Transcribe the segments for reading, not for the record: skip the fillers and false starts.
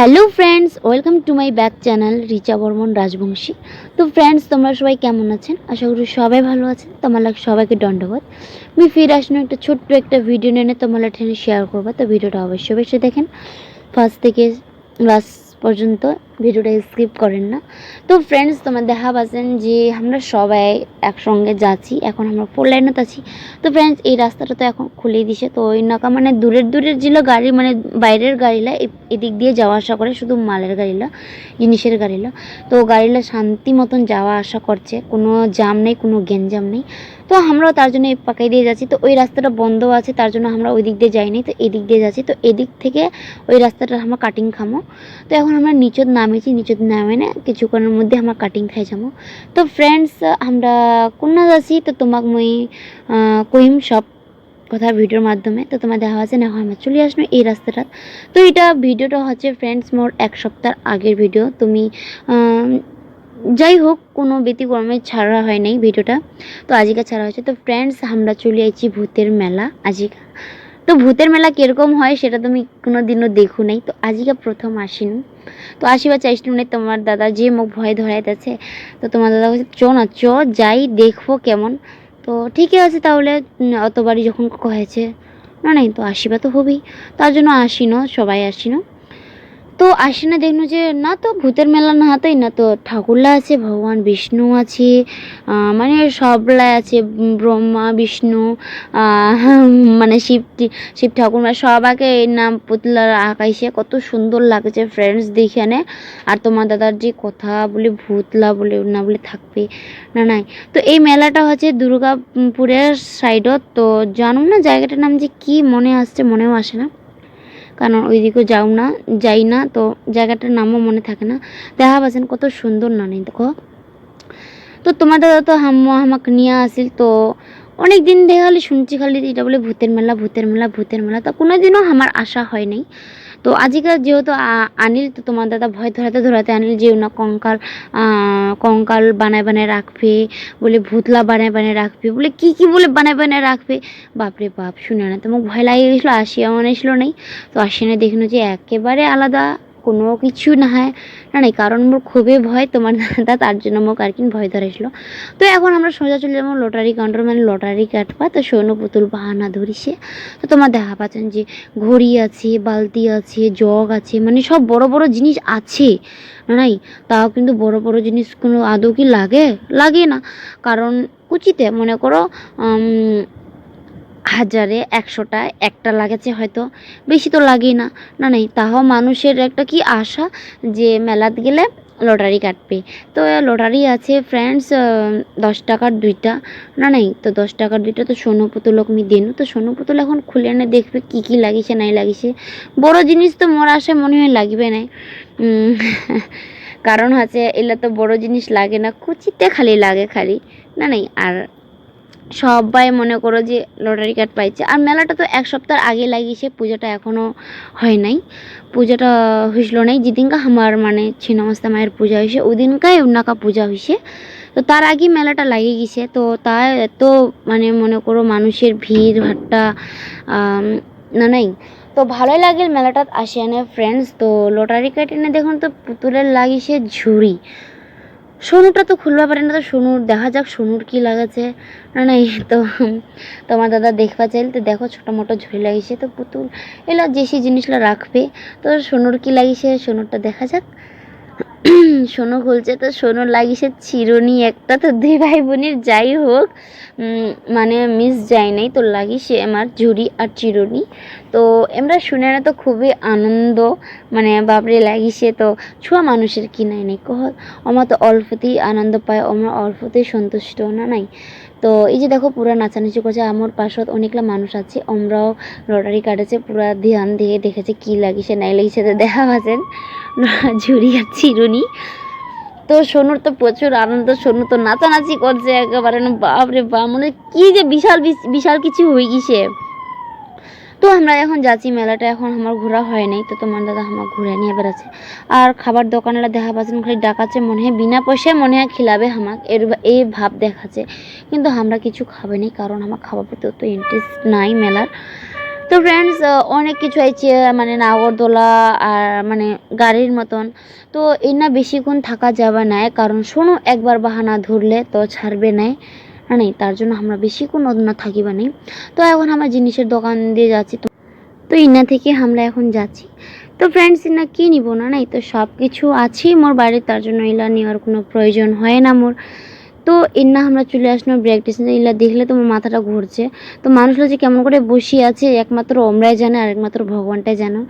Hello friends, welcome to my back channel Richa Barman Rajbanshi. তো friends, তোমরা সবাই কেমন আছেন? আশা করি সবাই ভালো আছেন। তোমার সবাইকে দণ্ডবোধ। আমি ফিরে আসনো একটা ছোট্ট একটা ভিডিও নিয়ে তোমার ঠেনে শেয়ার করবো। তো ভিডিওটা অবশ্যই অবশ্যই দেখেন, ফার্স্ট থেকে লাস্ট পর্যন্ত ভিডিওটা স্কিপ করেন না। তো ফ্রেন্ডস, তোমার দেখা পাচ্ছেন যে আমরা সবাই একসঙ্গে যাচ্ছি। এখন আমরা 4 লাইনত আছি। তো ফ্রেন্ডস, এই রাস্তাটা তো এখন খুলেই দিছে। তো ওই নাকা মানে দূরের যেগুলো গাড়ি মানে বাইরের গাড়িলা এদিক দিয়ে যাওয়া আসা করে, শুধু মালের গাড়িলা, জিনিসের গাড়িলা। তো গাড়িলা শান্তি মতন যাওয়া আসা করছে, কোনো জাম নেই, কোনো গ্যাঞ্জাম নেই। তো আমরাও তার জন্য এই পাকাই দিয়ে যাচ্ছি। তো ওই রাস্তাটা বন্ধ আছে, তার জন্য আমরা ওই দিক দিয়ে যাইনি, তো এদিক দিয়ে যাচ্ছি। তো এদিক থেকে ওই রাস্তাটা আমরা কাটিং খামো। তো এখন আমরা নিচত নামেছি, নিচত নামে না কিছুক্ষণের মধ্যে আমরা কাটিং খাই যাবো। তো ফ্রেন্ডস, আমরা কোনা যাচ্ছি তো তোমাক মুই কইম সব কথা ভিডিওর মাধ্যমে। তো তোমার দেখা আছে না, এখন আমরা চলে আসলো এই রাস্তাটা। তো এটা ভিডিওটা হচ্ছে ফ্রেন্ডস মোর 1 সপ্তাহ আগের ভিডিও। তুমি যাই হোক, কোনো ব্যতিক্রমে ছাড়া হয় নাই ভিডিওটা, তো আজকে ছাড়া হয়েছে। তো ফ্রেন্ডস, আমরা চলে আসছি ভূতের মেলা আজকে। তো ভূতের মেলা কীরকম হয় সেটা তুমি কোনো দিনও দেখো নাই, তো আজকে প্রথম আসিন। তো আসিবার চাইছিল না, তোমার দাদা যে মুখ ভয় ধরাইতেছে। তো তোমার দাদা বলছে চ না, চ যাই দেখবো কেমন। তো ঠিকই আছে তাহলে, অতবারই যখন কয়েছে না নাই তো আসিবা তো হবেই, তার জন্য আসিনো, সবাই আসিনো। তো আসি না দেখলো যে না, তো ভূতের মেলা না হতোই না, তো ঠাকুরলা আছে, ভগবান বিষ্ণু আছে, মানে সবলাই আছে, ব্রহ্মা বিষ্ণু, মানে শিব ঠাকুর, মানে সবাইকে এই নাম পুতলা আঁকাইছে, কত সুন্দর লাগছে ফ্রেন্ডস দেখানে। আর তোমার দাদার যে কথা বলে ভূতলা বলে না বলে থাকবে না নাই। তো এই মেলাটা হচ্ছে দুর্গাপুরের সাইডত। তো জানো না জায়গাটার নাম যে কি, মনেও আসে না, কারণ ওই দিকেও যাই না, তো জায়গাটার নামও মনে থাকে না। দেখা পাচ্ছেন কত সুন্দর না নেই দেখো। তো তোমার দাদা তো আমাকে নিয়ে আসিল। তো অনেক দিন দেখে খালি শুনছি, খালি এটা বলে ভূতের মেলা ভূতের মেলা ভূতের মেলা, তো কোনো দিনও আমার আশা হয় নাই। তো আজকে যেহেতু আনিল, তো তোমার দাদা ভয় ধরাতে আনিল যে না কঙ্কাল বানায় রাখবে, বলে ভূতলা বানায় রাখবে, বলে কি বলে বানায় রাখবে। বাপরে বাপ, শুনে না তো মোক ভয় লাগে গেছিলো। আসিয়া মনে ছিল নাই, তো আসিয়া না দেখলো যে একেবারে আলাদা, কোনো কিছু না হয় না নাই, কারণ মোর খুবই ভয় তোমার দাদা, তার জন্য মোক আর কি ভয় ধরেছিল। তো এখন আমরা সোজা চলে যাবো লটারি কাউন্টার, মানে লটারি কাটবা। তো সৈন্য পুতুল বাহানা ধরিছে। তো তোমার দেখা পাচ্ছেন যে ঘড়ি আছে, বালতি আছে, জগ আছে, মানে সব বড় বড় জিনিস আছে নাই। তাও কিন্তু বড় জিনিস কোনো আদৌ কি লাগে না, কারণ কুচিতে মনে করো 1000-এ 100টায় একটা লাগেছে হয়তো, বেশি তো লাগেই না নাই। তাও মানুষের একটা কি আশা যে মেলাত গেলে লটারি কাটবে। তো লটারি আছে ফ্রেন্ডস 10 টাকার 2টা নাই। তো 10 টাকার 2টা তো সোনু পুতুলক আমি দিন। তো সোনু পুতুল এখন খুলে এনে দেখবে কি লাগিছে নাই লাগিছে। বড় জিনিস তো মোর আশায় মনে হয় লাগবে নাই, কারণ হচ্ছে এলা তো বড় জিনিস লাগে না, কুচিতে খালি লাগে খালি নাই। আর সবাই মনে করো যে লটারি কার্ড পাইছে। আর মেলাটা তো 1 সপ্তাহ আগে লাগিয়েছে, পূজাটা এখনও হয় নাই। পূজাটা হইছিল নাই যেদিনকা আমার মানে ছিন্নমস্তা মায়ের পূজা হয়েছে, ওই দিনকাই উন্নাকা পূজা হয়েছে। তো তার আগে মেলাটা লাগিয়ে গেছে। তো তাই এত মানে মনে করো মানুষের ভিড় ভাট্টা না নাই। তো ভালোই লাগে মেলাটাত আসে না ফ্রেন্ডস। তো লটারি কার্ড এনে দেখুন তো পুতুলের লাগিয়েছে ঝুড়ি। সোনুটা তো খুলবা পারে না, তো সোনুর দেখা যাক সোনুর কি লাগাছে না নাই। তো তোমার দাদা দেখবা চাইল, তো দেখো ছোটো মোটো ঝুড়ি লাগিয়েছে, তো পুতুল এলা যেসি জিনিসগুলো রাখবে। তো সোনুর কি লাগিয়েছে, সোনুরটা দেখা যাক। সোনু খুলছে, তো সোনুর লাগিয়েছে চিরুনি একটা। তো 2 ভাই বোনের যাই হোক মানে মিস যায় নাই, তো লাগিয়েছে আমার ঝুড়ি আর চিরুনি। তো আমরা শুনে না তো খুবই আনন্দ, মানে বাপরে লাগিয়েছে। তো ছুয়া মানুষের কি নাই কহ, আমার তো অল্পতেই আনন্দ পায়, আমরা অল্পতেই সন্তুষ্ট না নাই। তো এই যে দেখো পুরা নাচানাচি করছে, আমার পাশত অনেকলা মানুষ আছে, আমরাও লটারি কাটেছে, পুরা ধ্যান দিয়ে দেখেছে কি লাগিয়েছে নাই লাগিয়েছে। তো দেখা পাচ্ছেন ঝুড়ি আর চিরুনি। তো সোনুর তো প্রচুর আনন্দ, সোনু তো নাচানাচি করছে একেবারে, বাপরে বাপ, মানে কি যে বিশাল কিছু হয়ে গেছে। তো আমরা এখন যাচ্ছি মেলাটা, এখন আমার ঘোরা হয় নাই। তো তোমার দাদা আমার ঘুরে নিয়ে বেড়াচ্ছে। আর খাবার দোকানেরা দেখা পাচ্ছেন খালি ডাকাচ্ছে, মনে হয় বিনা পয়সায় মনে হয় খিলাবে আমাকে, এই ভাব দেখাচ্ছে। কিন্তু আমরা কিছু খাবে নি, কারণ আমার খাবার প্রতি অত ইন্টারেস্ট নাই মেলার। তো ফ্রেন্ডস অনেক কিছু আছে মানে নাগরদোলা আর মানে গাড়ির মতন। তো এই না বেশিক্ষণ থাকা যাবে না, কারণ শোনো একবার বাহানা ধরলে তো ছাড়বে নাই মানে, তার জন্য আমরা বেশিক্ষণ না থাকিবা নেই। তো এখন আমরা জিনিসের দোকান দিয়ে যাচ্ছি, তো ইনা থেকে আমরা এখন যাচ্ছি। তো ফ্রেন্ডস ইনা কি নিব না নাই, তো সব কিছু আছেই মোর বাড়ি, তার জন্য ইলা নেওয়ার কোনো প্রয়োজন হয় না মোর। তো ইন্না আমরা চলে আসলাম ব্রেক স্টেশনে। ইলা দেখলে তোমার মাথাটা ঘুরছে। তো মানুষরা যে কেমন করে বসিয়ে আছে একমাত্র ওমরাই জানে আর একমাত্র ভগবানটাই জানো।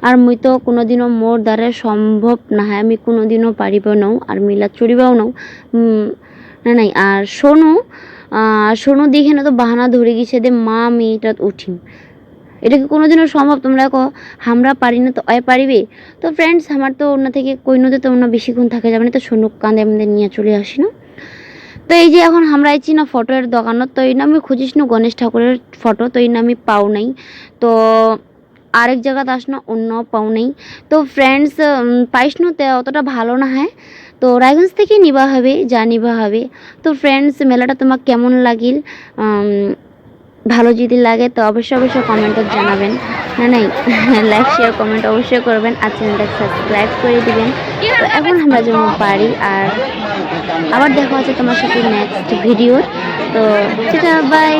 আর মুই তো কোনোদিনও মোর দ্বারা সম্ভব না হয়, আমি কোনোদিনও পারিব নাও আর মিলা চড়িবাও নাও না নাই। আর সোনু দেখে না তো বাহানা ধরে গেছে দে মা আমি এটা উঠিম। এটা কি কোনোদিনও সম্ভব? তোমরা কো আমরা পারি না তো অয় পারিবে? তো ফ্রেন্ডস আমার তো ওনা থেকে কইনতে তো ওনা বেশিক্ষণ থাকা যাবে না, তো সোনু কাঁদে আমাদের নিয়ে চলে আসি না। তো এই যে এখন আমরা আইছি না ফটোর দোকানত, তো এই না আমি খুঁজিস না গণেশ ঠাকুরের ফটো, তো এই না আমি পাও নাই। তো আরেক জায়গাতে আস না অন্য পাও নাই। তো ফ্রেন্ডস পাইস তে অতটা ভালো না হয়, তো রায়গঞ্জ থেকে নিবা হবে যা নিবা হবে। তো ফ্রেন্ডস মেলাটা তোমার কেমন লাগিল? ভালো যদি লাগে তো অবশ্যই কমেন্টে জানাবেন। না নাই লাইক শেয়ার কমেন্ট অবশ্যই করবেন আর চ্যানেলটা সাবস্ক্রাইব করে দিবেন। তো এখন আমরা যেমন পারি, আর আবার দেখা হচ্ছে তোমার সাথে নেক্সট ভিডিও। তো সেটা বাই।